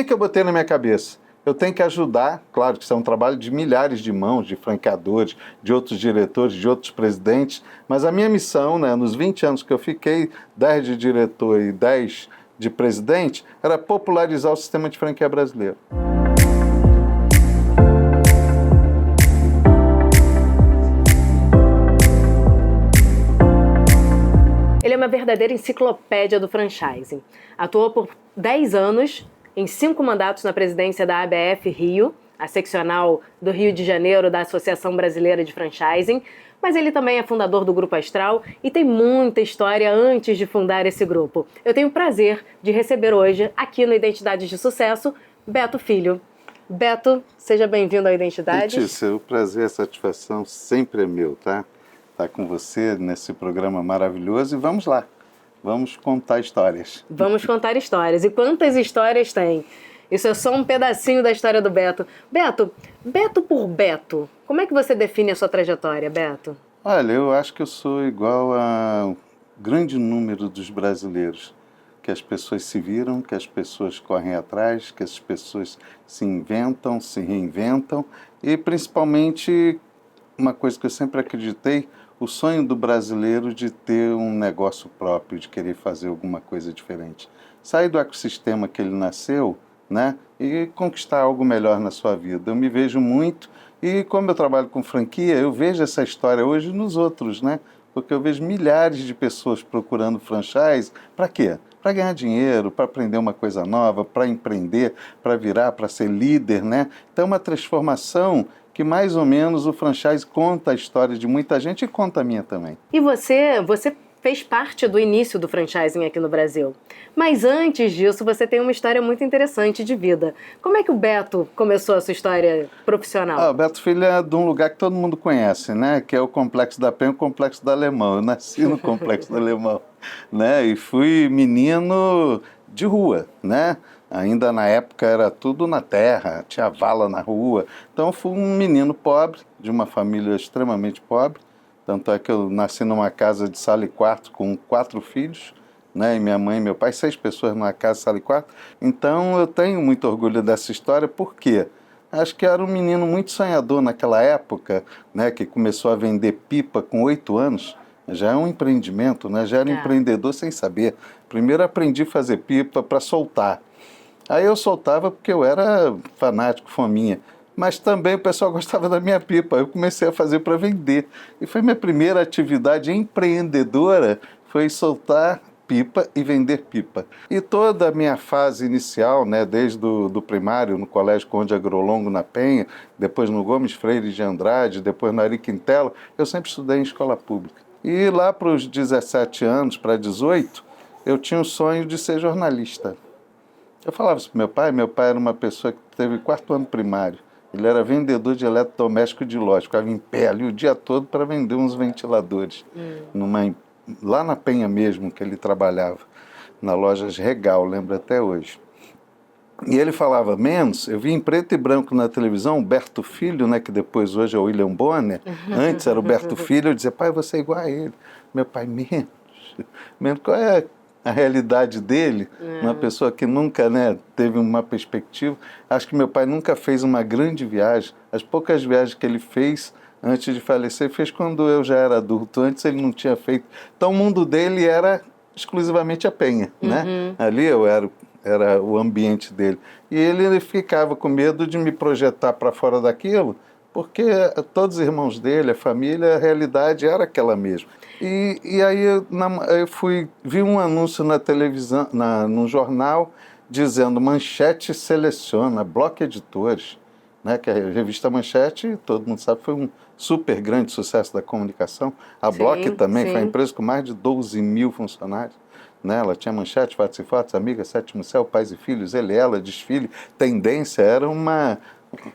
que eu botei na minha cabeça? Eu tenho que ajudar, claro que isso é um trabalho de milhares de mãos, de franqueadores, de outros diretores, de outros presidentes, mas a minha missão, né, nos 20 anos que eu fiquei, 10 de diretor e 10 de presidente, era popularizar o sistema de franquia brasileiro. Ele é uma verdadeira enciclopédia do franchising. Atuou por 10 anos, em 5 mandatos na presidência da ABF Rio, a seccional do Rio de Janeiro da Associação Brasileira de Franchising, mas ele também é fundador do Grupo Astral e tem muita história antes de fundar esse grupo. Eu tenho o prazer de receber hoje, aqui no Identidades de Sucesso, Beto Filho. Beto, seja bem-vindo ao Identidades. Letícia, o prazer e a satisfação sempre é meu, tá? Estar com você nesse programa maravilhoso e vamos lá. Vamos contar histórias. Vamos contar histórias. E quantas histórias tem? Isso é só um pedacinho da história do Beto. Beto por Beto, como é que você define a sua trajetória, Beto? Olha, eu acho que eu sou igual a grande número dos brasileiros. Que as pessoas se viram, que as pessoas correm atrás, que as pessoas se inventam, se reinventam. E principalmente, uma coisa que eu sempre acreditei, o sonho do brasileiro de ter um negócio próprio, de querer fazer alguma coisa diferente. Sair do ecossistema que ele nasceu, né, e conquistar algo melhor na sua vida. Eu me vejo muito, e como eu trabalho com franquia, eu vejo essa história hoje nos outros, né? Porque eu vejo milhares de pessoas procurando franchise. Para quê? Para ganhar dinheiro, para aprender uma coisa nova, para empreender, para virar, para ser líder, né? Então, uma transformação que mais ou menos o franchise conta a história de muita gente e conta a minha também. E você fez parte do início do franchising aqui no Brasil. Mas antes disso, você tem uma história muito interessante de vida. Como é que o Beto começou a sua história profissional? O Beto Filho é de um lugar que todo mundo conhece, né? Que é o Complexo da Penha, o Complexo do Alemão. Eu nasci no Complexo do Alemão, né? E fui menino de rua, né? Ainda na época era tudo na terra, tinha vala na rua. Então fui um menino pobre, de uma família extremamente pobre. Tanto é que eu nasci numa casa de sala e quarto com 4 filhos, né? E minha mãe e meu pai, 6 pessoas numa casa, sala e quarto. Então eu tenho muito orgulho dessa história, por quê? Acho que era um menino muito sonhador naquela época, né? Que começou a vender pipa com 8 anos. Já é um empreendimento, né? Já era empreendedor sem saber. Primeiro aprendi a fazer pipa para soltar. Aí eu soltava porque eu era fanático, fominha. Mas também o pessoal gostava da minha pipa. Eu comecei a fazer para vender. E foi minha primeira atividade empreendedora, foi soltar pipa e vender pipa. E toda a minha fase inicial, né, desde do primário, no Colégio Conde Agrolongo, na Penha, depois no Gomes Freire de Andrade, depois no Ari Quintela, eu sempre estudei em escola pública. E lá para os 17 anos, para 18, eu tinha o sonho de ser jornalista. Eu falava isso para meu pai era uma pessoa que teve 4º ano primário. Ele era vendedor de eletrodoméstico de loja, ficava em pé ali o dia todo para vender uns ventiladores. Lá na Penha mesmo, que ele trabalhava, na loja Regal, lembro até hoje. E ele falava, menos, eu vi em preto e branco na televisão, o Berto Filho, né, que depois hoje é o William Bonner, antes era o Berto Filho, eu dizia, pai, você é igual a ele. Meu pai, menos, qual é a realidade dele, uma pessoa que nunca, né, teve uma perspectiva. Acho que meu pai nunca fez uma grande viagem. As poucas viagens que ele fez antes de falecer, fez quando eu já era adulto. Antes ele não tinha feito. Então o mundo dele era exclusivamente a Penha, né? Ali eu era o ambiente dele. E ele ficava com medo de me projetar para fora daquilo, porque todos os irmãos dele, a família, a realidade era aquela mesma. E aí eu vi um anúncio na televisão, no jornal, dizendo Manchete seleciona, Bloco Editores, né, que a revista Manchete, todo mundo sabe, foi um super grande sucesso da comunicação. A Bloco também foi uma empresa com mais de 12 mil funcionários. Né? Ela tinha Manchete, Fatos e Fotos, Amiga, Sétimo Céu, Pais e Filhos, Ele, Ela, Desfile, Tendência, era uma...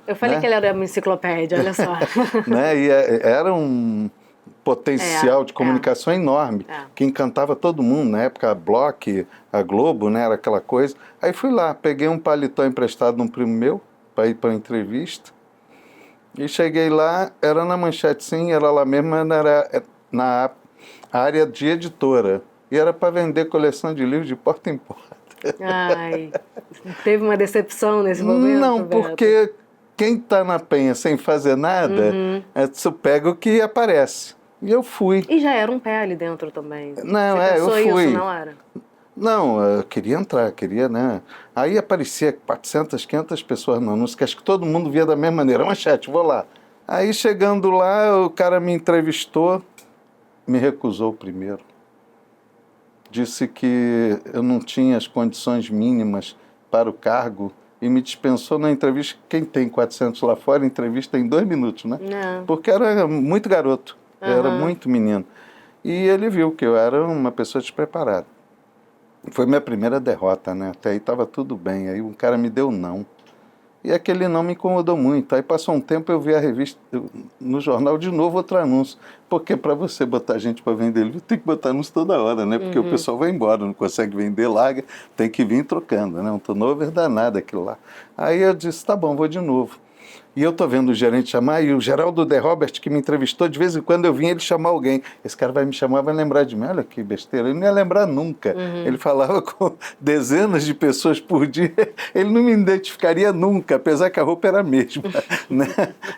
Eu falei, né, que ele era uma enciclopédia, olha só. Né? E era um potencial de comunicação enorme, que encantava todo mundo. Na época, a Block, a Globo, né, era aquela coisa. Aí fui lá, peguei um paletó emprestado de um primo meu, para ir para a entrevista, e cheguei lá, era na Manchete, sim, era lá mesmo, era na área de editora. E era para vender coleção de livros de porta em porta. Ai, teve uma decepção nesse momento, Não, Beto? porque quem está na penha sem fazer nada, você pega o que aparece. E eu fui. E já era um pé ali dentro também. Não, Você eu pensou fui. isso na hora? Não, eu queria entrar, queria, né? Aí aparecia 400, 500 pessoas no anúncio, que acho que todo mundo via da mesma maneira. Manchete, vou lá. Aí chegando lá, o cara me entrevistou, me recusou primeiro. Disse que eu não tinha as condições mínimas para o cargo e me dispensou na entrevista. Quem tem 400 lá fora, entrevista em 2 minutos, né? Não. Porque era muito garoto, era muito menino. E ele viu que eu era uma pessoa despreparada. Foi minha primeira derrota, né? Até aí estava tudo bem. Aí um cara me deu não. E aquele não me incomodou muito. Aí passou um tempo, eu vi a revista, no jornal, de novo outro anúncio. Porque para você botar gente para vender livro, tem que botar anúncio toda hora, né? Porque o pessoal vai embora, não consegue vender, larga, tem que vir trocando, né? Um turnover danado aquilo lá. Aí eu disse, tá bom, vou de novo. E eu tô vendo o gerente chamar, e o Geraldo De Robert, que me entrevistou, de vez em quando eu vinha ele chamar alguém. Esse cara vai me chamar, vai lembrar de mim. Olha que besteira, ele não ia lembrar nunca. Ele falava com dezenas de pessoas por dia, ele não me identificaria nunca, apesar que a roupa era a mesma. Né?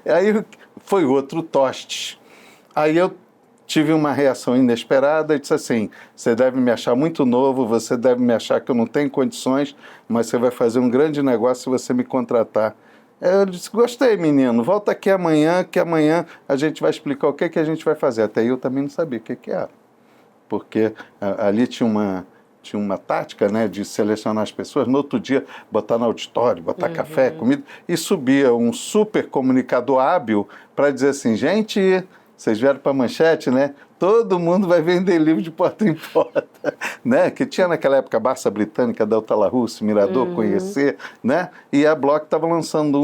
Aí foi outro toste. Aí eu tive uma reação inesperada e disse assim, você deve me achar muito novo, você deve me achar que eu não tenho condições, mas você vai fazer um grande negócio se você me contratar. Eu disse, gostei, menino, volta aqui amanhã, que amanhã a gente vai explicar o que a gente vai fazer. Até aí eu também não sabia o que era. Porque ali tinha uma tática, né, de selecionar as pessoas, no outro dia botar no auditório, botar café, comida, e subia um super comunicador hábil para dizer assim, gente, vocês vieram para a Manchete, né? Todo mundo vai vender livro de porta em porta, né? Que tinha naquela época a Barça Britânica, Delta La Russe, Mirador, Conhecer, né? E a Bloch estava lançando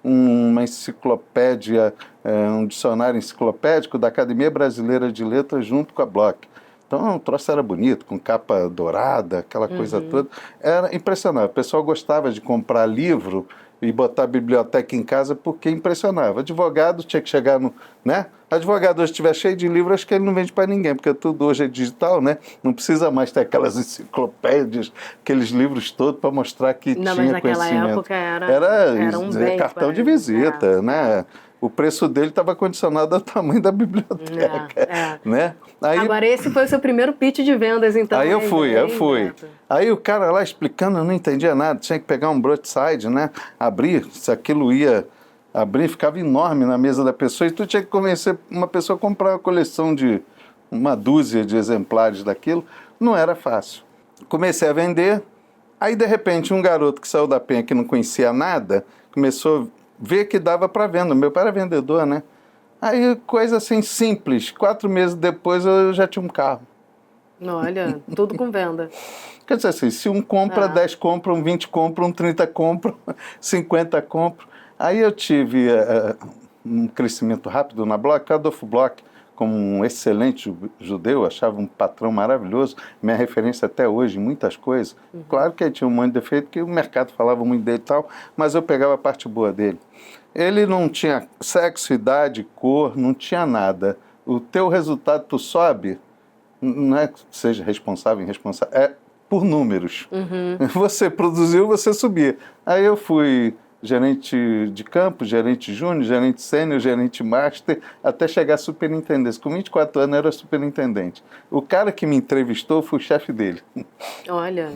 uma enciclopédia, um dicionário enciclopédico da Academia Brasileira de Letras junto com a Bloch. Então o troço era bonito, com capa dourada, aquela coisa toda. Era impressionante. O pessoal gostava de comprar livro e botar a biblioteca em casa porque impressionava. Advogado tinha que chegar no... né? Advogado hoje estiver cheio de livros, acho que ele não vende para ninguém, porque tudo hoje é digital, né? Não precisa mais ter aquelas enciclopédias, aqueles livros todos para mostrar que tinha mas naquela conhecimento. época era um bem cartão de visita, né? O preço dele estava condicionado ao tamanho da biblioteca, né? Aí, agora, esse foi o seu primeiro pitch de vendas, então. Aí eu fui. Aí o cara lá explicando, eu não entendia nada, tinha que pegar um broadside, né? Abrir, se aquilo ia abrir, ficava enorme na mesa da pessoa, e tu tinha que convencer uma pessoa a comprar uma coleção de uma dúzia de exemplares daquilo. Não era fácil. Comecei a vender, aí de repente um garoto que saiu da penha, que não conhecia nada, começou a ver que dava para venda. Meu pai era vendedor, né? Aí coisa assim simples, 4 meses depois eu já tinha um carro. Olha, tudo com venda. Quer dizer assim, se um compra, 10 compram, 20 compram, 30 compram, 50 compram. Aí eu tive um crescimento rápido na Bloch. Adolfo Bloch, como um excelente judeu, achava um patrão maravilhoso, minha referência até hoje em muitas coisas. Claro que ele tinha um monte de defeito, que o mercado falava muito dele e tal, mas eu pegava a parte boa dele. Ele não tinha sexo, idade, cor, não tinha nada. O teu resultado, tu sobe, não é que seja responsável, irresponsável, é por números. Você produziu, você subia. Aí eu fui gerente de campo, gerente júnior, gerente sênior, gerente master, até chegar a superintendente. Com 24 anos eu era superintendente. O cara que me entrevistou foi o chefe dele. Olha,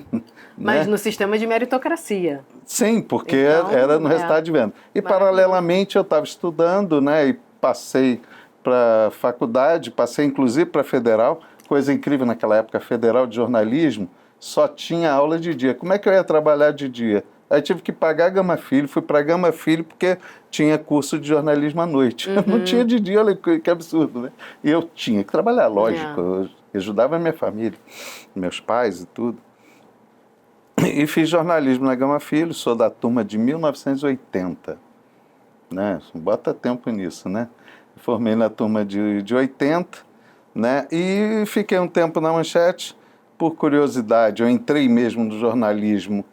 mas no sistema de meritocracia. Sim, porque então, era no resultado de venda. E paralelamente eu estava estudando, né, e passei para faculdade, passei inclusive para federal, coisa incrível naquela época, federal de jornalismo, só tinha aula de dia. Como é que eu ia trabalhar de dia? Aí tive que pagar a Gama Filho, fui para a Gama Filho porque tinha curso de jornalismo à noite. Não tinha de dia, olha que absurdo, né? E eu tinha que trabalhar, lógico, eu ajudava a minha família, meus pais e tudo. E fiz jornalismo na Gama Filho, sou da turma de 1980, né? Bota tempo nisso, né? Formei na turma de 80, né? E fiquei um tempo na Manchete, por curiosidade, eu entrei mesmo no jornalismo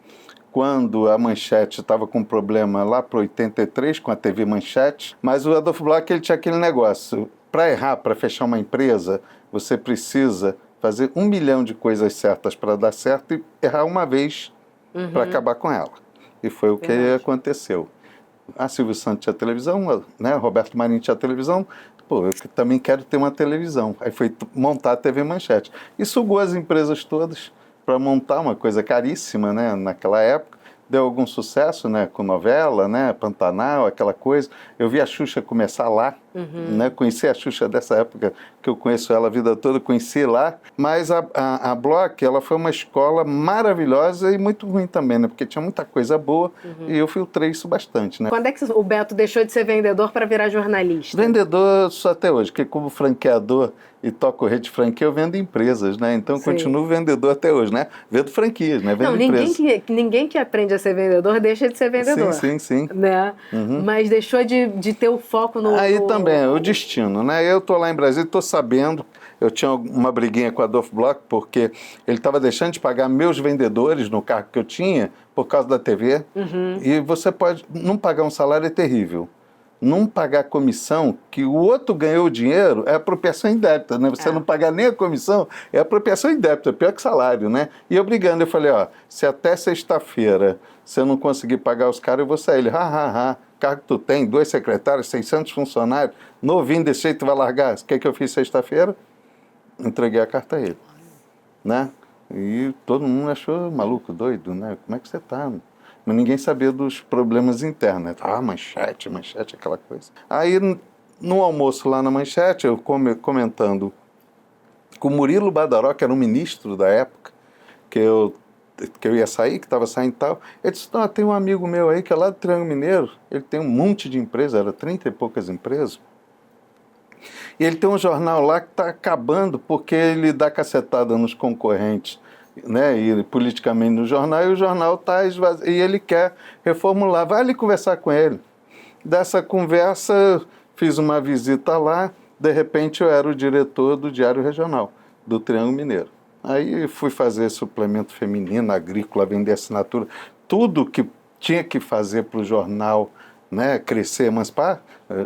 quando a Manchete estava com problema lá para 83, com a TV Manchete, mas o Adolfo Bloch ele tinha aquele negócio, para errar, para fechar uma empresa, você precisa fazer 1 milhão de coisas certas para dar certo e errar uma vez para acabar com ela. E foi o que aconteceu. A Silvio Santos tinha televisão, né? Roberto Marinho tinha televisão. Pô, eu também quero ter uma televisão. Aí foi montar a TV Manchete. E sugou as empresas todas para montar uma coisa caríssima, né? Naquela época. Deu algum sucesso, né? Com novela, né? Pantanal, aquela coisa. Eu vi a Xuxa começar lá, né? Conheci a Xuxa dessa época, que eu conheço ela a vida toda, conheci lá. Mas a Bloch, ela foi uma escola maravilhosa e muito ruim também, né? Porque tinha muita coisa boa e eu filtrei isso bastante, né? Quando é que o Beto deixou de ser vendedor para virar jornalista? Vendedor só até hoje, porque como franqueador e toco rede de franquia, eu vendo empresas, né? Então eu continuo vendedor até hoje, né? Vendo franquias, né? Vendo ninguém que aprende a ser vendedor deixa de ser vendedor. Sim. Né? Mas deixou de ter o foco no... Aí também, o destino, né? Eu tô lá em Brasília, tô sabendo, eu tinha uma briguinha com o Adolfo Bloch, porque ele estava deixando de pagar meus vendedores no cargo que eu tinha, por causa da TV. E você pode... Não pagar um salário é terrível. Não pagar comissão, que o outro ganhou o dinheiro, é apropriação indébita, né? Você não pagar nem a comissão, é apropriação indébita, é pior que salário, né? E eu brigando, eu falei, ó, se até sexta-feira você não conseguir pagar os caras, eu vou sair. Ele, cargo que tu tem, 2 secretários, 600 funcionários, novinho desse jeito, tu vai largar. O que eu fiz sexta-feira? Entreguei a carta a ele, né? E todo mundo achou maluco, doido, né? Como é que você tá? Mas ninguém sabia dos problemas internos, né? Manchete, aquela coisa. Aí, no almoço lá na Manchete, eu comentando com o Murilo Badaró, que era um ministro da época, que eu ia sair, que estava saindo e tal. Ele disse, tem um amigo meu aí que é lá do Triângulo Mineiro, ele tem um monte de empresas, era 30 e poucas empresas, e ele tem um jornal lá que está acabando porque ele dá cacetada nos concorrentes, né, e politicamente no jornal, e o jornal está esvaziado, e ele quer reformular. Vai ali conversar com ele. Dessa conversa, fiz uma visita lá, de repente eu era o diretor do Diário Regional, do Triângulo Mineiro. Aí fui fazer suplemento feminino, agrícola, vender assinatura, tudo que tinha que fazer para o jornal, né, crescer, emancipar.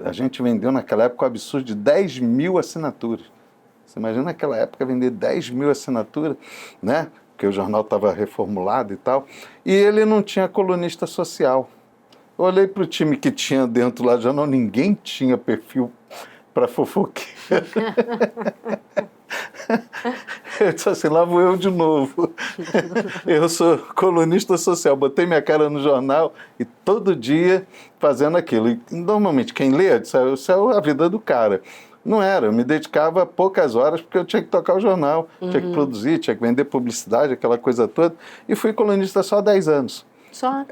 A gente vendeu naquela época um absurdo de 10 mil assinaturas. Você imagina naquela época vender 10 mil assinaturas, né? Porque o jornal estava reformulado e tal. E ele não tinha colunista social. Eu olhei para o time que tinha dentro lá do jornal, ninguém tinha perfil para fofoqueiro. Eu disse assim, lá vou eu de novo. Eu sou colunista social, botei minha cara no jornal e todo dia fazendo aquilo. E normalmente quem lê, isso é a vida do cara. Não era, eu me dedicava poucas horas porque eu tinha que tocar o jornal, tinha que produzir, tinha que vender publicidade, aquela coisa toda. E fui colunista só há 10 anos. Só?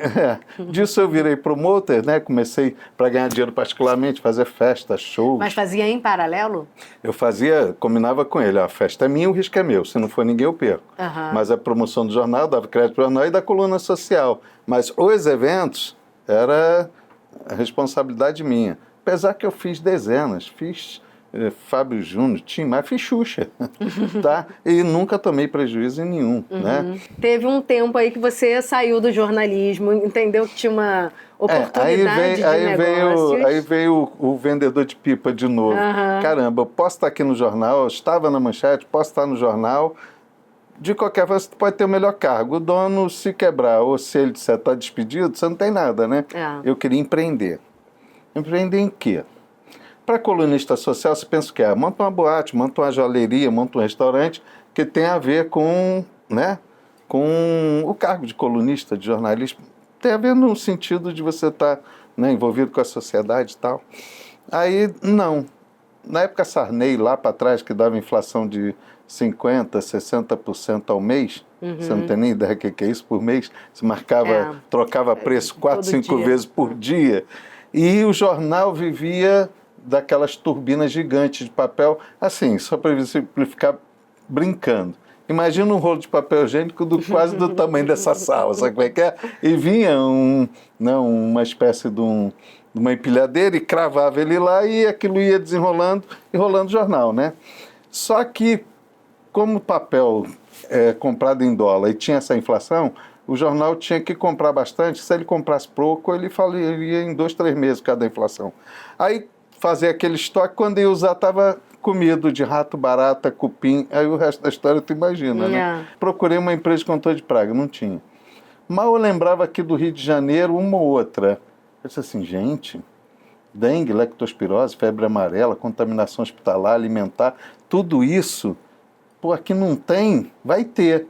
Disso eu virei promoter, né? Comecei para ganhar dinheiro particularmente, fazer festas, shows. Mas fazia em paralelo? Eu combinava com ele, a festa é minha, o risco é meu, se não for ninguém eu perco. Mas a promoção do jornal, dava crédito ao jornal e da coluna social. Mas os eventos era a responsabilidade minha. Apesar que eu fiz dezenas, fiz Fábio Júnior, Tim Maia, fiz Xuxa, tá? E nunca tomei prejuízo em nenhum, né? Teve um tempo aí que você saiu do jornalismo, entendeu que tinha uma oportunidade de negócios. Aí veio o vendedor de pipa de novo. Caramba, eu posso estar aqui no jornal, eu estava na Manchete, posso estar no jornal. De qualquer forma, você pode ter o melhor cargo. O dono, se quebrar, ou se ele disser está despedido, você não tem nada, né? Eu queria empreender. Empreender em quê? Para colunista social, você pensa o quê? Monta uma boate, monta uma joalheria, monta um restaurante, que tem a ver com, né, com o cargo de colunista, de jornalista. Tem a ver no sentido de você estar, né, envolvido com a sociedade e tal. Aí, não. Na época Sarney, lá para trás, que dava inflação de 50%, 60% ao mês, você não tem nem ideia do que é isso por mês, você marcava, trocava preço 4, 5 vezes por dia. E o jornal vivia daquelas turbinas gigantes de papel, assim, só para simplificar, brincando. Imagina um rolo de papel higiênico quase do tamanho dessa sala, sabe como é que é? E vinha uma espécie de uma empilhadeira e cravava ele lá e aquilo ia desenrolando e rolando o jornal, né? Só que, como o papel é comprado em dólar e tinha essa inflação, o jornal tinha que comprar bastante. Se ele comprasse pouco, ele faliria em 2, 3 meses cada inflação. Aí, fazer aquele estoque, quando ia usar, estava comido de rato, barata, cupim, aí o resto da história tu imagina, né? Procurei uma empresa de controle de praga, não tinha. Mal eu lembrava aqui do Rio de Janeiro uma ou outra. Eu disse assim, gente, dengue, leptospirose, febre amarela, contaminação hospitalar, alimentar, tudo isso, pô, aqui não tem, vai ter.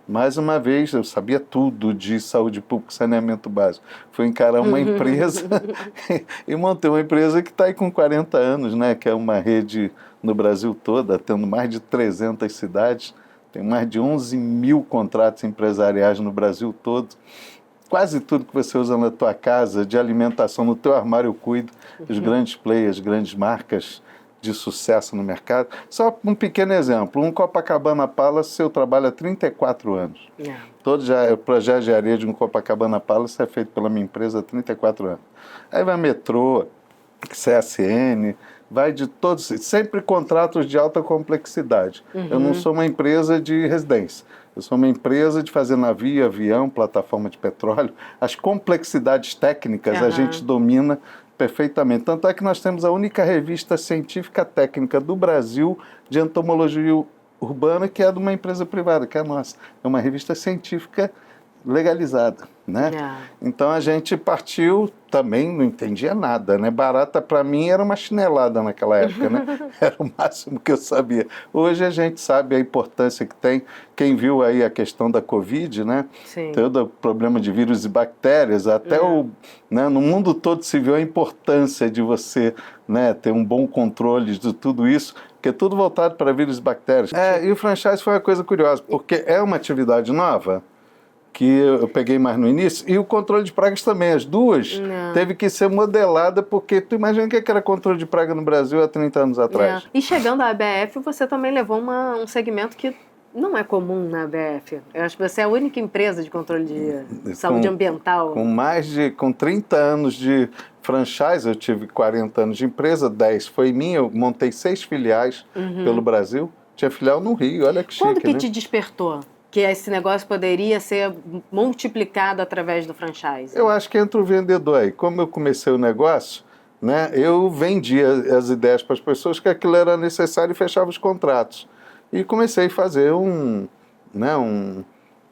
Mais uma vez, eu sabia tudo de saúde pública e saneamento básico. Fui encarar uma empresa e montei uma empresa que está aí com 40 anos, né? Que é uma rede no Brasil todo, tendo mais de 300 cidades, tem mais de 11 mil contratos empresariais no Brasil todo. Quase tudo que você usa na tua casa, de alimentação, no teu armário eu cuido, os grandes players, grandes marcas de sucesso no mercado. Só um pequeno exemplo, um Copacabana Palace eu trabalho há 34 anos. Todo o projeto de areia de um Copacabana Palace é feito pela minha empresa há 34 anos. Aí vai metrô, CSN, vai de todos, sempre contratos de alta complexidade. Eu não sou uma empresa de residência. Eu sou uma empresa de fazer navio, avião, plataforma de petróleo. As complexidades técnicas a gente domina perfeitamente. Tanto é que nós temos a única revista científica técnica do Brasil de entomologia urbana, que é de uma empresa privada, que é a nossa. É uma revista científica legalizada, né? Então a gente partiu, também não entendia nada, né? Barata para mim era uma chinelada naquela época, né? Era o máximo que eu sabia. Hoje a gente sabe a importância que tem. Quem viu aí a questão da Covid, né? Sim. Todo o problema de vírus e bactérias, até né? No mundo todo se viu a importância de você, né, ter um bom controle de tudo isso, porque é tudo voltado para vírus e bactérias. E o franchise foi uma coisa curiosa, porque é uma atividade nova, que eu peguei mais no início, e o controle de pragas também, as duas, teve que ser modelada, porque tu imagina o que era controle de praga no Brasil há 30 anos atrás. E chegando à ABF, você também levou um segmento que não é comum na ABF. Eu acho que você é a única empresa de controle de saúde ambiental. Com 30 anos de franchise, eu tive 40 anos de empresa, 10 foi minha, eu montei 6 filiais pelo Brasil, tinha filial no Rio, olha que chique, Quando que né? te despertou que esse negócio poderia ser multiplicado através do franchise? Eu acho que entra o vendedor aí. Como eu comecei o negócio, né, eu vendia as ideias para as pessoas que aquilo era necessário e fechava os contratos. E comecei a fazer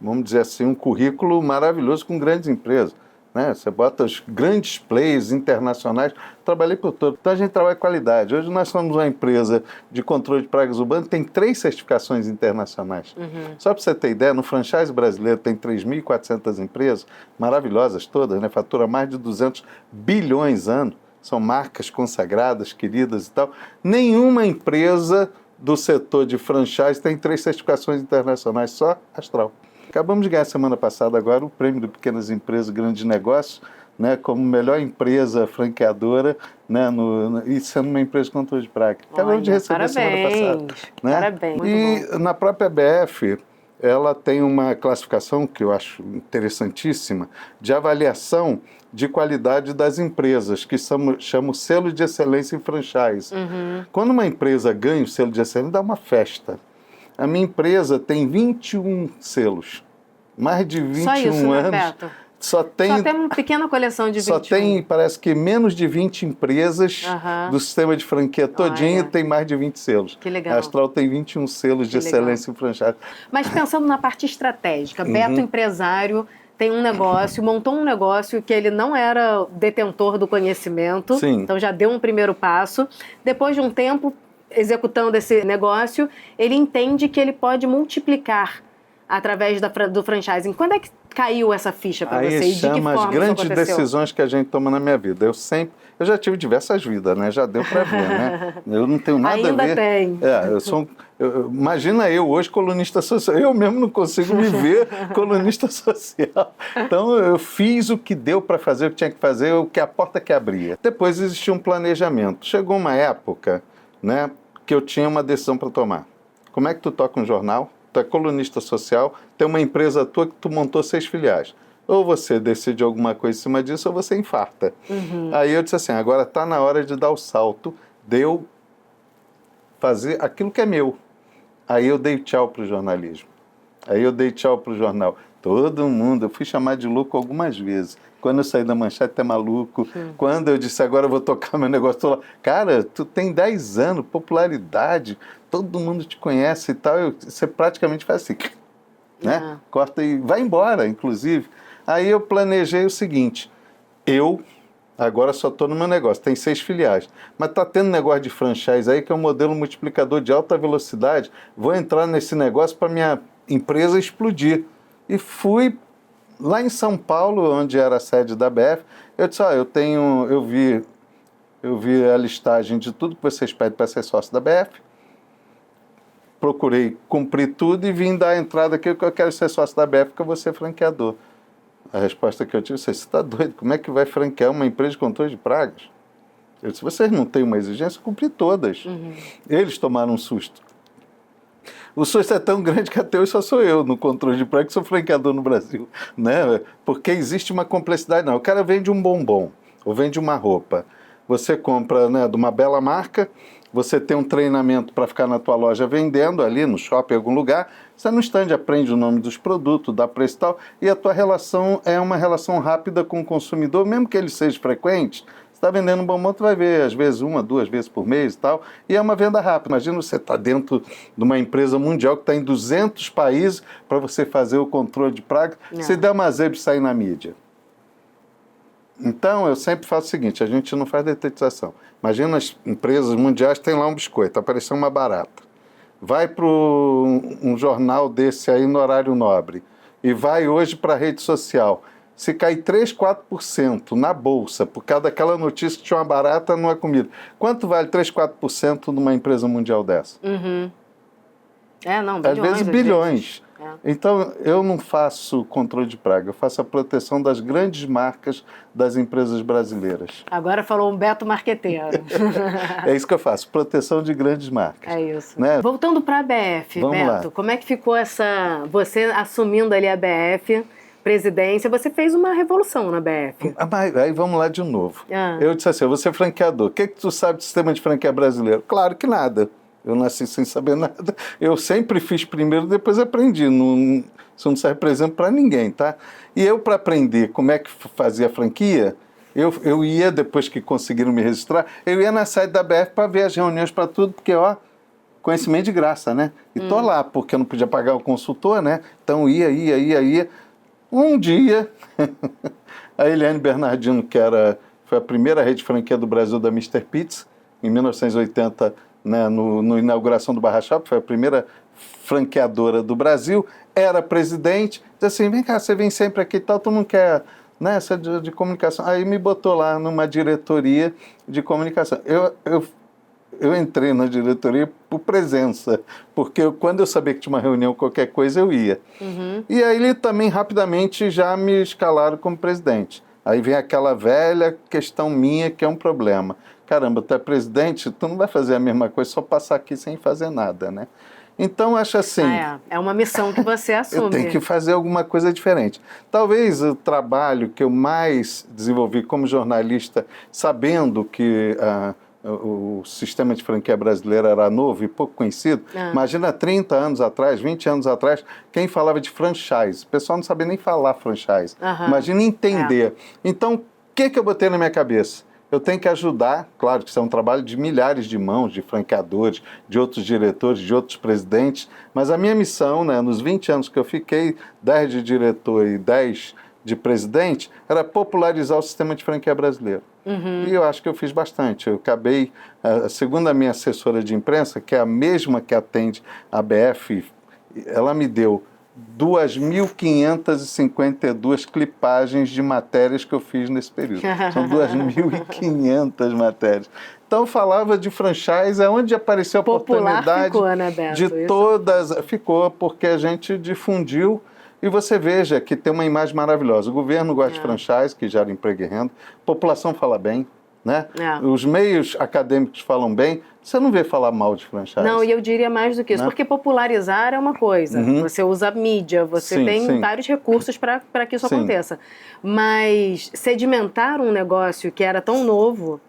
vamos dizer assim, um currículo maravilhoso com grandes empresas. Né? Você bota os grandes players internacionais, trabalhei por todo. Então a gente trabalha qualidade. Hoje nós somos uma empresa de controle de pragas urbanas, tem 3 certificações internacionais. Só para você ter ideia, no franchise brasileiro tem 3.400 empresas, maravilhosas todas, né? Fatura mais de 200 bilhões ano, são marcas consagradas, queridas e tal. Nenhuma empresa do setor de franchise tem 3 certificações internacionais, só Astral. Acabamos de ganhar semana passada agora o prêmio de Pequenas Empresas Grandes Negócios, né, como melhor empresa franqueadora, né, e sendo uma empresa de controle de praga. Acabamos de receber semana passada. Né? Parabéns. E na própria ABF, ela tem uma classificação que eu acho interessantíssima, de avaliação de qualidade das empresas, que chama o selo de excelência em franchise. Quando uma empresa ganha o selo de excelência, dá uma festa. A minha empresa tem 21 selos, mais de 21 só isso, anos. Né, Beto? Só tem uma pequena coleção de 21. Só tem, parece que, menos de 20 empresas do sistema de franquia todinho tem mais de 20 selos. Que legal. A Astral tem 21 selos de excelência em franchise. Mas pensando na parte estratégica, Beto empresário tem um negócio, montou um negócio que ele não era detentor do conhecimento, então já deu um primeiro passo. Depois de um tempo executando esse negócio, ele entende que ele pode multiplicar através do franchising. Quando é que caiu essa ficha para você? E de que forma as grandes isso aconteceu? decisões que a gente toma na minha vida. Eu já tive diversas vidas, né? Já deu para ver, né? Eu não tenho nada a ver. Ainda tem. Imagina eu hoje colunista social. Eu mesmo não consigo me ver colunista social. Então eu fiz o que deu para fazer, o que tinha que fazer, a porta que abria. Depois existia um planejamento. Chegou uma época, né, que eu tinha uma decisão para tomar. Como é que tu toca um jornal? Tu é colunista social, tem uma empresa tua que tu montou 6 filiais. Ou você decide alguma coisa em cima disso, ou você infarta. Aí eu disse assim, agora está na hora de dar o salto, de eu fazer aquilo que é meu. Aí eu dei tchau para o jornalismo. Aí eu dei tchau para o jornal. Todo mundo. Eu fui chamado de louco algumas vezes. Quando eu saí da Manchete, é maluco. Quando eu disse, agora eu vou tocar meu negócio, tô lá. Cara, tu tem 10 anos, popularidade, todo mundo te conhece e tal. Você praticamente faz assim, né? Corta e vai embora, inclusive. Aí eu planejei o seguinte, agora só estou no meu negócio, tem 6 filiais, mas está tendo negócio de franchise aí, que é um modelo multiplicador de alta velocidade, vou entrar nesse negócio para minha empresa explodir. E fui lá em São Paulo, onde era a sede da ABF, eu disse, eu vi a listagem de tudo que vocês pedem para ser sócio da ABF, procurei cumprir tudo e vim dar a entrada aqui, que eu quero ser sócio da ABF, porque eu vou ser franqueador. A resposta que eu tive, você está doido? Como é que vai franquear uma empresa de controle de pragas? Eu disse, vocês não têm uma exigência? Cumpri todas. Eles tomaram um susto. O susto é tão grande que até hoje só sou eu no controle de pragas que sou franqueador no Brasil. Né? Porque existe uma complexidade. Não, o cara vende um bombom ou vende uma roupa. Você compra, né, de uma bela marca, você tem um treinamento para ficar na tua loja vendendo ali no shopping, em algum lugar, você no stand aprende o nome dos produtos, dá preço e tal, e a tua relação é uma relação rápida com o consumidor, mesmo que ele seja frequente, você está vendendo um bombom, tu vai ver às vezes 1, 2 vezes por mês e tal, e é uma venda rápida. Imagina você estar dentro de uma empresa mundial que está em 200 países para você fazer o controle de pragas, se der uma zebra e sair na mídia. Então, eu sempre faço o seguinte, a gente não faz detetização. Imagina as empresas mundiais, tem lá um biscoito, apareceu uma barata. Vai para um jornal desse aí no horário nobre e vai hoje para a rede social. Se cair 3, 4% na bolsa por causa daquela notícia que tinha uma barata numa comida, quanto vale 3, 4% numa empresa mundial dessa? Não, bilhões. Às vezes bilhões. Então, eu não faço controle de praga, eu faço a proteção das grandes marcas das empresas brasileiras. Agora falou um Beto marqueteiro. É isso que eu faço, proteção de grandes marcas. É isso. Né? Voltando para a ABF, Vamos Beto, lá. como é que ficou você assumindo ali a ABF, presidência, você fez uma revolução na ABF. Aí vamos lá de novo. Eu disse assim, eu vou ser franqueador, o que tu sabe do sistema de franquia brasileiro? Claro que nada. Eu nasci sem saber nada. Eu sempre fiz primeiro, depois aprendi. Isso não serve, por exemplo, para ninguém, tá? E eu, para aprender como é que fazia a franquia, eu ia, depois que conseguiram me registrar, eu ia na sede da BF para ver as reuniões, para tudo, porque, conhecimento de graça, né? E tô lá, porque eu não podia pagar o consultor, né? Então ia. Um dia, a Eliane Bernardino, que foi a primeira rede franquia do Brasil da Mr. Pizza, em 1980, né, no inauguração do Barra Shop, foi a primeira franqueadora do Brasil, era presidente, disse assim, vem cá, você vem sempre aqui e tal, tu não quer, né, essa de comunicação. Aí me botou lá numa diretoria de comunicação. Eu entrei na diretoria por presença, porque quando eu sabia que tinha uma reunião, qualquer coisa, eu ia. E aí ele também rapidamente já me escalaram como presidente. Aí vem aquela velha questão minha, que é um problema. Caramba, tu é presidente, tu não vai fazer a mesma coisa, só passar aqui sem fazer nada, né? Então, acho assim... É uma missão que você assume. Eu tenho que fazer alguma coisa diferente. Talvez o trabalho que eu mais desenvolvi como jornalista, sabendo que o sistema de franquia brasileiro era novo e pouco conhecido, imagina 30 anos atrás, 20 anos atrás, quem falava de franchise? O pessoal não sabia nem falar franchise. Imagina entender. Então, o que eu botei na minha cabeça? Eu tenho que ajudar, claro que isso é um trabalho de milhares de mãos, de franqueadores, de outros diretores, de outros presidentes, mas a minha missão, né, nos 20 anos que eu fiquei, 10 de diretor e 10 de presidente, era popularizar o sistema de franquia brasileiro. E eu acho que eu fiz bastante. Eu acabei, segundo a minha assessora de imprensa, que é a mesma que atende a ABF, ela me deu 2.552 clipagens de matérias que eu fiz nesse período. São 2.500 matérias. Então, falava de franchise, é onde apareceu a oportunidade ficou, né, Beto? de todas... Ficou, porque a gente difundiu. E você veja que tem uma imagem maravilhosa. O governo gosta de franchise, que gera emprego e renda. A população fala bem, né? Os meios acadêmicos falam bem. Você não vê falar mal de franchise. Não, e eu diria mais do que isso, porque popularizar é uma coisa. Você usa mídia, você tem vários recursos para que isso aconteça. Mas sedimentar um negócio que era tão novo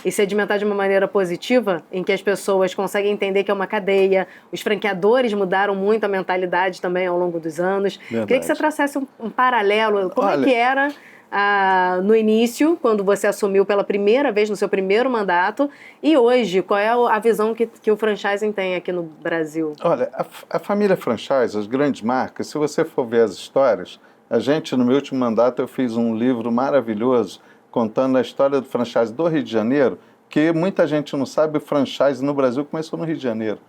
e sedimentar de uma maneira positiva, em que as pessoas conseguem entender que é uma cadeia. Os franqueadores mudaram muito a mentalidade também ao longo dos anos. Verdade. Queria que você trouxesse um paralelo. Como Olha, é que era no início, quando você assumiu pela primeira vez no seu primeiro mandato, e hoje, qual é a visão que o franchising tem aqui no Brasil? Olha, a família franchise, as grandes marcas, se você for ver as histórias, no meu último mandato, eu fiz um livro maravilhoso contando a história do franchise do Rio de Janeiro, que muita gente não sabe, o franchise no Brasil começou no Rio de Janeiro.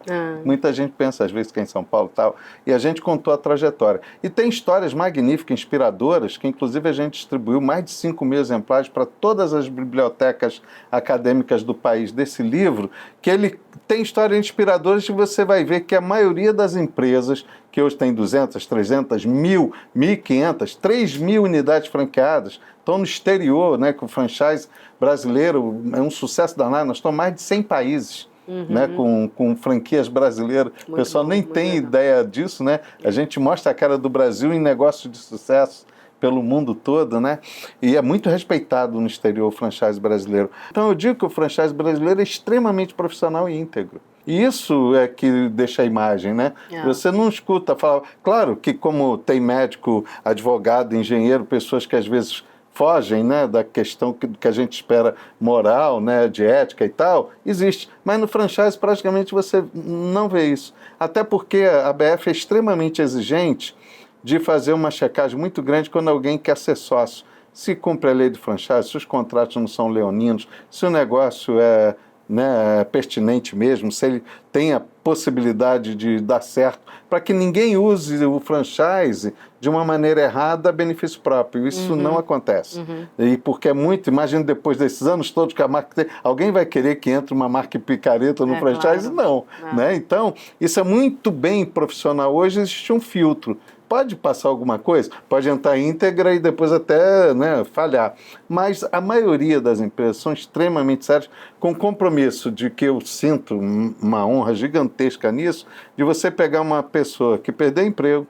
Muita gente pensa, às vezes, que é em São Paulo e tal, e a gente contou a trajetória. E tem histórias magníficas, inspiradoras, que inclusive a gente distribuiu mais de 5.000 exemplares para todas as bibliotecas acadêmicas do país desse livro, que ele tem histórias inspiradoras que você vai ver que a maioria das empresas, que hoje tem 200, 300, 1.000, 1.500, 3.000 unidades franqueadas, estão no exterior, né, que o franchise brasileiro é um sucesso danado. Nós estamos em mais de 100 países, né, com franquias brasileiras. O pessoal nem tem ideia disso, né? A gente mostra a cara do Brasil em negócios de sucesso pelo mundo todo, né? E é muito respeitado no exterior o franchise brasileiro. Então eu digo que o franchise brasileiro é extremamente profissional e íntegro. E isso é que deixa a imagem, né? Você não escuta falar... Claro que como tem médico, advogado, engenheiro, pessoas que às vezes fogem, né, da questão que a gente espera moral, né, de ética e tal, existe. Mas no franchise praticamente você não vê isso. Até porque a ABF é extremamente exigente de fazer uma checagem muito grande quando alguém quer ser sócio. Se cumpre a lei do franchise, se os contratos não são leoninos, se o negócio é, né, pertinente mesmo, se ele tem a possibilidade de dar certo, para que ninguém use o franchise de uma maneira errada a benefício próprio. Isso não acontece. E porque é muito, imagina depois desses anos todos que a marca tem, alguém vai querer que entre uma marca picareta no franchise? Claro. Não. Né? Então, isso é muito bem profissional. Hoje existe um filtro. Pode passar alguma coisa, pode entrar íntegra e depois até, né, falhar. Mas a maioria das empresas são extremamente sérias, com compromisso de que eu sinto uma honra gigantesca nisso, de você pegar uma pessoa que perdeu emprego,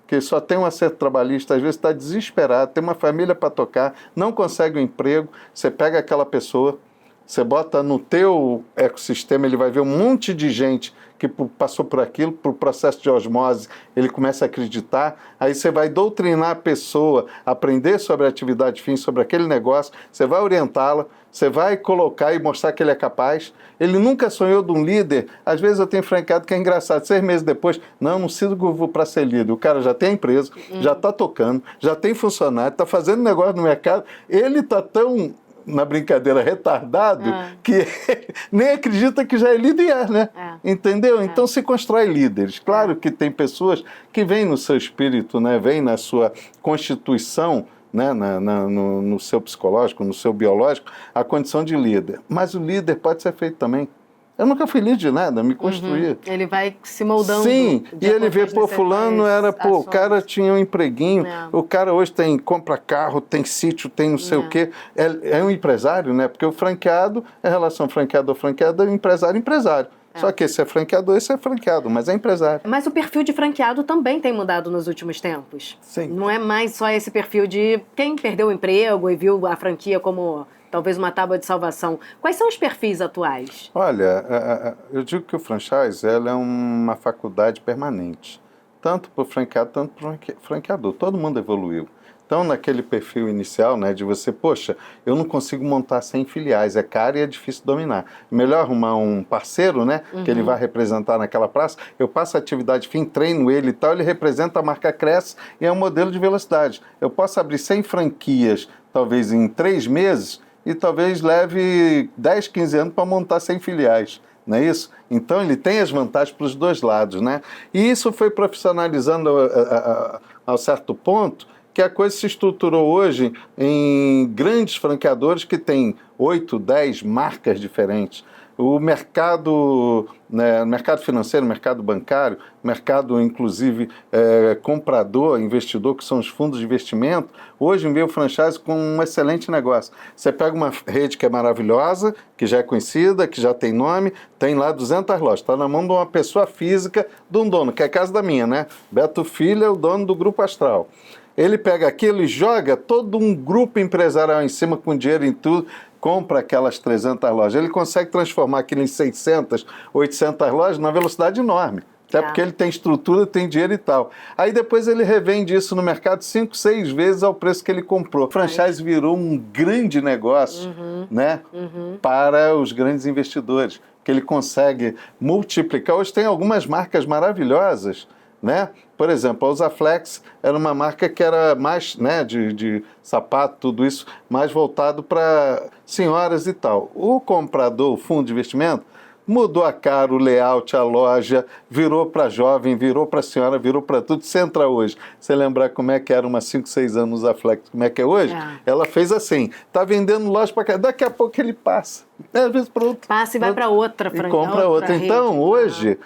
que só tem um acerto trabalhista, às vezes está desesperado, tem uma família para tocar, não consegue um emprego, você pega aquela pessoa, você bota no teu ecossistema, ele vai ver um monte de gente que passou por aquilo, por processo de osmose, ele começa a acreditar, aí você vai doutrinar a pessoa, aprender sobre a atividade fim, sobre aquele negócio, você vai orientá-la, você vai colocar e mostrar que ele é capaz. Ele nunca sonhou de um líder. Às vezes eu tenho franqueado que é engraçado, 6 meses depois, não sirvo para ser líder. O cara já tem a empresa, já está tocando, já tem funcionário, está fazendo negócio no mercado, ele está tão... na brincadeira, retardado, que nem acredita que já é líder, né? Entendeu? Então se constrói líderes. Claro que tem pessoas que vêm no seu espírito, né? Vêm na sua constituição, né? No seu psicológico, no seu biológico, a condição de líder. Mas o líder pode ser feito também. Eu nunca fui líder de nada, me construí. Ele vai se moldando. Sim, e ele vê, pô, fulano era, pô, o cara tinha um empreguinho, o cara hoje compra carro, tem sítio, tem não sei o quê. É um empresário, né? Porque o franqueado é relação franqueador-franqueado, empresário-empresário. Só que esse é franqueador, esse é franqueado, mas é empresário. Mas o perfil de franqueado também tem mudado nos últimos tempos. Sim. Não é mais só esse perfil de quem perdeu o emprego e viu a franquia como... talvez uma tábua de salvação. Quais são os perfis atuais? Olha, eu digo que o franchise ela é uma faculdade permanente. Tanto para o franqueado, tanto para o franqueador. Todo mundo evoluiu. Então, naquele perfil inicial, né, de você, poxa, eu não consigo montar 100 filiais, é caro e é difícil dominar. Melhor arrumar um parceiro, né, que ele vai representar naquela praça, eu passo a atividade fim, treino ele e tal, ele representa, a marca cresce e é um modelo de velocidade. Eu posso abrir 100 franquias, talvez em 3 meses, e talvez leve 10, 15 anos para montar 100 filiais, não é isso? Então ele tem as vantagens para os dois lados, né? E isso foi profissionalizando a certo ponto que a coisa se estruturou hoje em grandes franqueadores que têm 8, 10 marcas diferentes. O mercado, né, mercado financeiro, mercado bancário, mercado, inclusive, comprador, investidor, que são os fundos de investimento, hoje vê o franchise com um excelente negócio. Você pega uma rede que é maravilhosa, que já é conhecida, que já tem nome, tem lá 200 lojas, está na mão de uma pessoa física, de um dono, que é a casa da minha, né? Beto Filho é o dono do Grupo Astral. Ele pega aquilo e joga todo um grupo empresarial em cima com dinheiro em tudo, compra aquelas 300 lojas. Ele consegue transformar aquilo em 600, 800 lojas numa velocidade enorme. Até porque ele tem estrutura, tem dinheiro e tal. Aí depois ele revende isso no mercado 5, 6 vezes ao preço que ele comprou. O franchise virou um grande negócio, né, para os grandes investidores, que ele consegue multiplicar. Hoje tem algumas marcas maravilhosas, né? Por exemplo, a Usaflex era uma marca que era mais, né, de sapato, tudo isso, mais voltado para senhoras e tal. O comprador, o fundo de investimento, mudou a cara, o layout, a loja, virou para jovem, virou para senhora, virou para tudo. Você entra hoje, você lembrar como é que era umas 5, 6 anos a Flex, como é que é hoje? Ela fez assim, tá vendendo loja para cá, daqui a pouco ele passa. Às vezes para outra. Passa e vai para outra franquia. E compra outra. Rede. Então, hoje,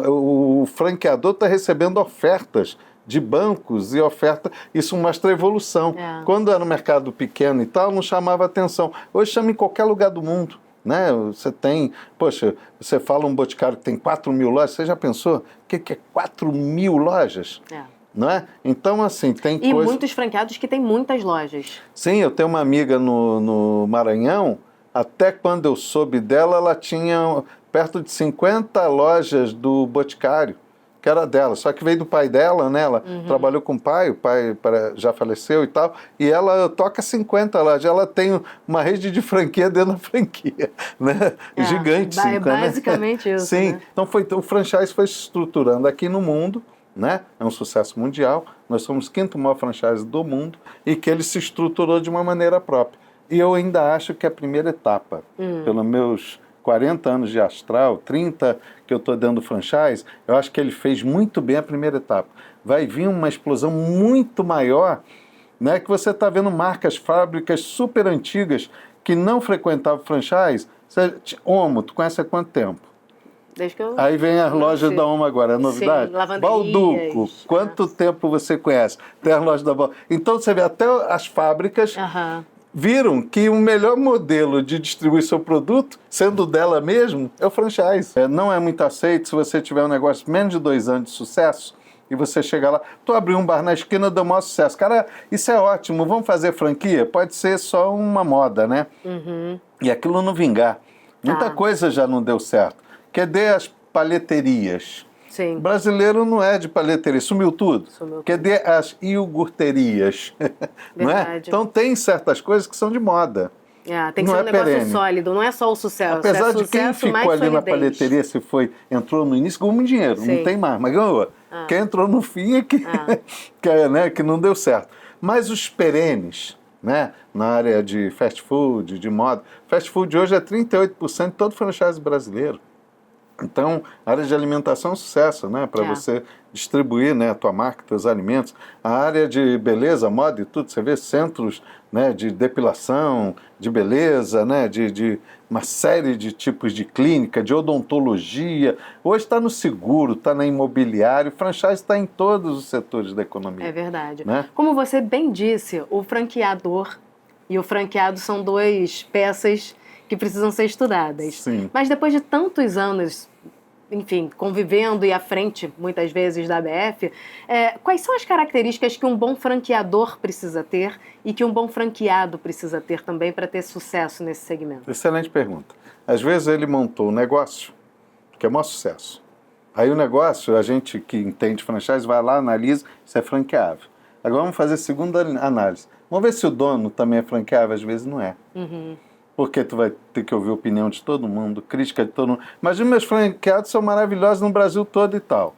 o franqueador está recebendo ofertas de bancos e oferta, isso mostra a evolução. Quando era no mercado pequeno e tal, não chamava atenção. Hoje chama em qualquer lugar do mundo. Né? Você tem, poxa, você fala um Boticário que tem 4 mil lojas, você já pensou? O que é 4 mil lojas? Não é? Então, assim, tem E muitos franqueados que têm muitas lojas. Sim, eu tenho uma amiga no Maranhão, até quando eu soube dela, ela tinha perto de 50 lojas do Boticário, que era dela, só que veio do pai dela, né? Ela trabalhou com o pai já faleceu e tal, e ela toca 50 lojas, ela tem uma rede de franquia dentro da franquia, né? Gigante. É basicamente isso. Sim, né? Então o franchise foi se estruturando aqui no mundo, né? É um sucesso mundial, nós somos o 5º maior franchise do mundo, e que ele se estruturou de uma maneira própria. E eu ainda acho que a primeira etapa, pelos meus 40 anos de Astral, 30 que eu estou dando franchise, eu acho que ele fez muito bem a primeira etapa. Vai vir uma explosão muito maior, né, que você está vendo marcas, fábricas super antigas que não frequentavam franchise. Omo, tu conhece há quanto tempo? Desde que eu... Aí vem as lojas da Omo agora, a novidade. Sim, Balduco, quanto tempo você conhece? Tem as lojas da Balduco. Então você vê até as fábricas... viram que o melhor modelo de distribuir seu produto, sendo dela mesmo, é o franchise. Não é muito aceito se você tiver um negócio de menos de 2 anos de sucesso e você chegar lá, tu abrir um bar na esquina, dá o maior sucesso. Cara, isso é ótimo, vamos fazer franquia? Pode ser só uma moda, né? E aquilo não vingar. Muita coisa já não deu certo. Cadê as paleterias? Sim. O brasileiro não é de paleteria, sumiu tudo. Cadê as iogurterias? Não é? Então tem certas coisas que são de moda. Tem que ser um negócio sólido, não é só o sucesso. Apesar de quem ficou ali na paleteria, entrou no início, ganhou muito dinheiro, não tem mais, mas ganhou. Quem entrou no fim é que não deu certo. Mas os perenes, né, na área de fast food, de moda, fast food hoje é 38% de todo franchise brasileiro. Então, a área de alimentação é um sucesso, né? Para você distribuir, né, a tua marca, teus alimentos. A área de beleza, moda e tudo, você vê centros, né, de depilação, de beleza, né, de uma série de tipos de clínica, de odontologia. Hoje está no seguro, está na imobiliário, franchise está em todos os setores da economia. É verdade. Né? Como você bem disse, o franqueador e o franqueado são 2 peças que precisam ser estudadas. Sim. Mas depois de tantos anos, enfim, convivendo e à frente, muitas vezes, da ABF, quais são as características que um bom franqueador precisa ter e que um bom franqueado precisa ter também para ter sucesso nesse segmento? Excelente pergunta. Às vezes ele montou um negócio que é o maior sucesso. Aí o negócio, a gente que entende franchise vai lá, analisa, isso é franqueável. Agora vamos fazer a segunda análise. Vamos ver se o dono também é franqueável, às vezes não é. Porque tu vai ter que ouvir a opinião de todo mundo, crítica de todo mundo. Mas os meus franqueados são maravilhosos no Brasil todo e tal.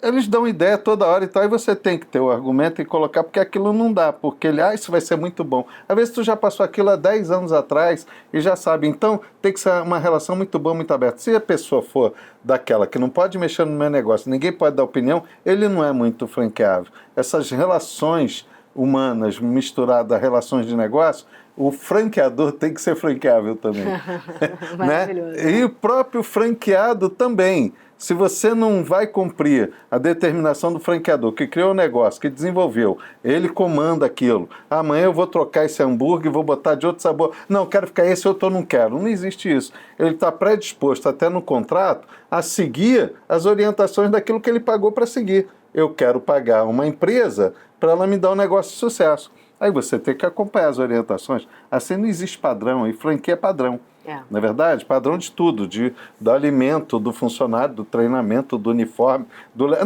Eles dão ideia toda hora e tal, e você tem que ter o argumento e colocar, porque aquilo não dá, porque isso vai ser muito bom. Às vezes tu já passou aquilo há 10 anos atrás e já sabe. Então tem que ser uma relação muito boa, muito aberta. Se a pessoa for daquela que não pode mexer no meu negócio, ninguém pode dar opinião, ele não é muito franqueável. Essas relações humanas misturadas a relações de negócio, o franqueador tem que ser franqueável também. Maravilhoso. Né? E o próprio franqueado também. Se você não vai cumprir a determinação do franqueador que criou o negócio, que desenvolveu, ele comanda aquilo. Amanhã eu vou trocar esse hambúrguer, vou botar de outro sabor. Não, quero ficar esse, outro eu não quero. Não existe isso. Ele está predisposto até no contrato a seguir as orientações daquilo que ele pagou para seguir. eu quero pagar uma empresa para ela me dar um negócio de sucesso. Aí você tem que acompanhar as orientações. Assim não existe padrão, e franquia é padrão. Não é verdade? Padrão de tudo, do alimento, do funcionário, do treinamento, do uniforme.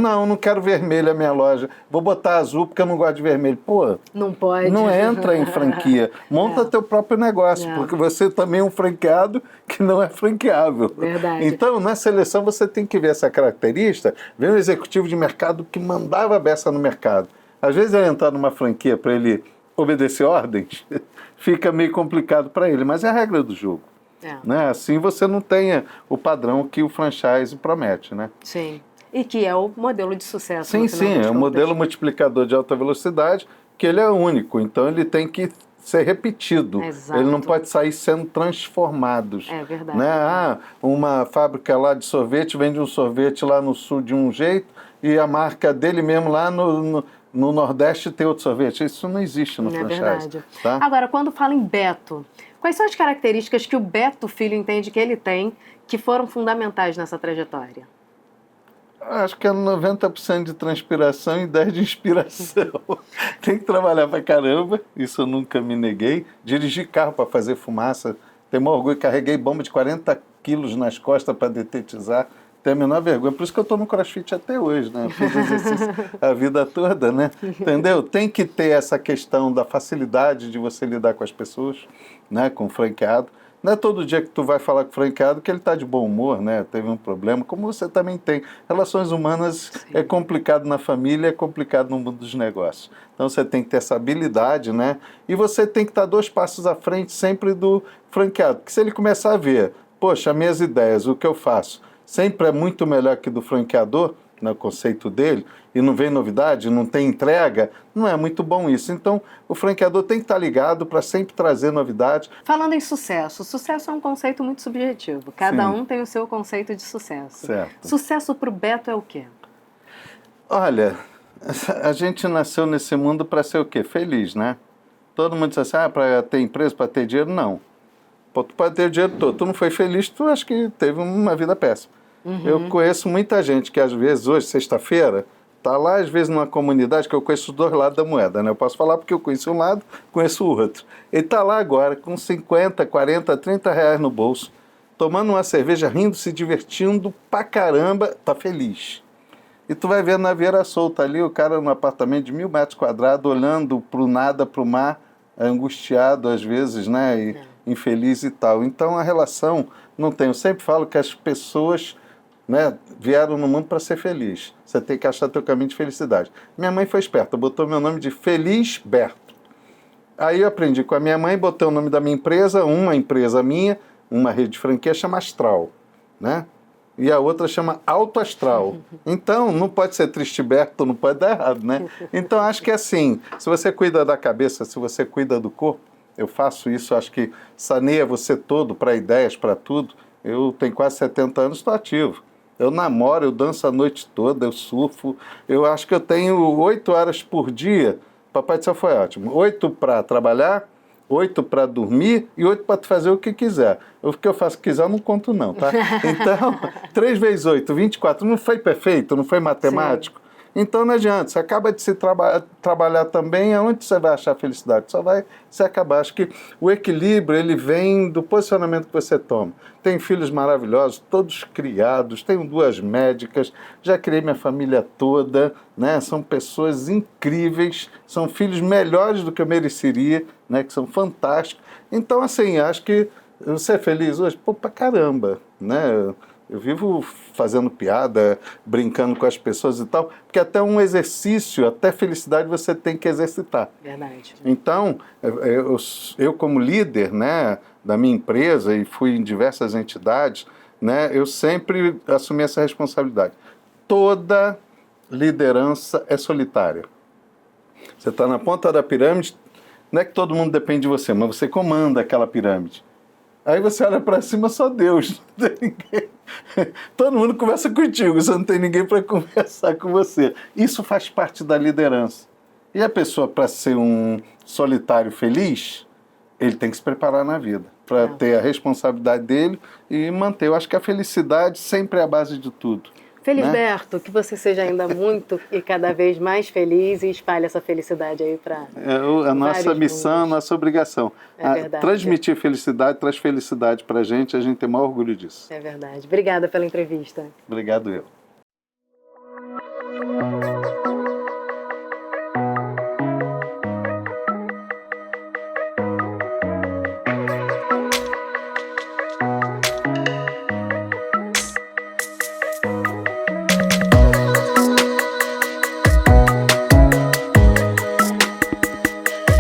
Não, não quero vermelho a minha loja. Vou botar azul porque eu não gosto de vermelho. Pô, não pode. Não entra em franquia. Monta teu próprio negócio, porque você também é um franqueado que não é franqueável. Verdade. Então, na seleção, você tem que ver essa característica, ver um executivo de mercado que mandava a beça no mercado. Às vezes, ele entrar numa franquia para ele obedecer ordens, fica meio complicado para ele, mas é a regra do jogo. Né? Assim você não tenha o padrão que o franchise promete, né? Sim. E que é o modelo de sucesso. Sim, é um modelo multiplicador de alta velocidade, que ele é único, então ele tem que ser repetido. Exato. Ele não pode sair sendo transformado. É verdade. Né? Uma fábrica lá de sorvete vende um sorvete lá no sul de um jeito e a marca dele mesmo lá no Nordeste tem outro sorvete. Isso não existe no franchise. É verdade. Tá? Agora, quando fala em Beto, quais são as características que o Beto Filho entende que ele tem que foram fundamentais nessa trajetória? Acho que é 90% de transpiração e 10% de inspiração. Tem que trabalhar pra caramba, isso eu nunca me neguei. Dirigir carro para fazer fumaça, tenho maior orgulho, carreguei bomba de 40 quilos nas costas para detetizar. Tenho a menor vergonha. Por isso que eu estou no CrossFit até hoje, né? Eu fiz exercício a vida toda, né? Entendeu? Tem que ter essa questão da facilidade de você lidar com as pessoas, né? Com o franqueado. Não é todo dia que tu vai falar com o franqueado que ele está de bom humor, né? Teve um problema, como você também tem. Relações humanas é complicado na família, é complicado no mundo dos negócios. Então você tem que ter essa habilidade, né? E você tem que estar 2 passos à frente sempre do franqueado. Porque se ele começar a ver, poxa, minhas ideias, o que eu faço, sempre é muito melhor que do franqueador, no conceito dele, e não vem novidade, não tem entrega, não é muito bom isso. Então, o franqueador tem que estar ligado para sempre trazer novidade. Falando em sucesso, sucesso é um conceito muito subjetivo. Cada um tem o seu conceito de sucesso. Certo. Sucesso para o Beto é o quê? Olha, a gente nasceu nesse mundo para ser o quê? Feliz, né? Todo mundo diz assim, para ter empresa, para ter dinheiro, não. Tu pode ter o dinheiro todo, tu não foi feliz, tu acho que teve uma vida péssima. Eu conheço muita gente que às vezes, hoje, sexta-feira, tá lá às vezes numa comunidade que eu conheço os 2 lados da moeda, né? Eu posso falar porque eu conheço um lado, conheço o outro. Ele tá lá agora com 50, 40, 30 reais no bolso, tomando uma cerveja, rindo, se divertindo pra caramba, tá feliz. E tu vai ver na Vieira Solta ali, o cara num apartamento de 1.000 metros quadrados, olhando pro nada, pro mar, angustiado às vezes, né? E infeliz e tal. Então a relação não tem. Eu sempre falo que as pessoas, né, vieram no mundo para ser feliz. Você tem que achar teu caminho de felicidade. Minha mãe foi esperta, botou meu nome de Feliz Berto. Aí eu aprendi com a minha mãe, botei o nome da minha empresa, uma empresa minha, uma rede de franquia, chama Astral, né? E a outra chama Alto Astral. Então, não pode ser Triste Berto, não pode dar errado, né? Então, acho que é assim, se você cuida da cabeça, se você cuida do corpo, eu faço isso, acho que saneia você todo para ideias, para tudo. Eu tenho quase 70 anos, estou ativo. Eu namoro, eu danço a noite toda, eu surfo. Eu acho que eu tenho 8 horas por dia. Papai do Céu foi ótimo. 8 para trabalhar, 8 para dormir e 8 para fazer o que quiser. O que eu faço que quiser eu não conto não, tá? Então, 3 vezes 8, 24. Não foi perfeito, não foi matemático. Sim. Então não adianta, você acaba de se trabalhar também, aonde você vai achar felicidade? Só vai se acabar. Acho que o equilíbrio, ele vem do posicionamento que você toma. Tenho filhos maravilhosos, todos criados, tenho 2 médicas, já criei minha família toda, né? São pessoas incríveis, são filhos melhores do que eu mereceria, né? Que são fantásticos. Então, assim, acho que você é feliz hoje? Pô, pra caramba, né? Eu vivo fazendo piada, brincando com as pessoas e tal, porque até um exercício, até felicidade você tem que exercitar. Verdade. Então, eu como líder, né, da minha empresa e fui em diversas entidades, né, eu sempre assumi essa responsabilidade. Toda liderança é solitária. Você está na ponta da pirâmide, não é que todo mundo depende de você, mas você comanda aquela pirâmide. Aí você olha para cima, só Deus, não tem ninguém. Todo mundo conversa contigo, você não tem ninguém para conversar com você. Isso faz parte da liderança. E a pessoa, para ser um solitário feliz, ele tem que se preparar na vida, para ter a responsabilidade dele e manter. Eu acho que a felicidade sempre é a base de tudo. Felisberto, que você seja ainda muito e cada vez mais feliz e espalhe essa felicidade aí para a nossa missão, a nossa obrigação. É verdade. Transmitir felicidade traz felicidade para a gente tem o maior orgulho disso. É verdade. Obrigada pela entrevista. Obrigado eu.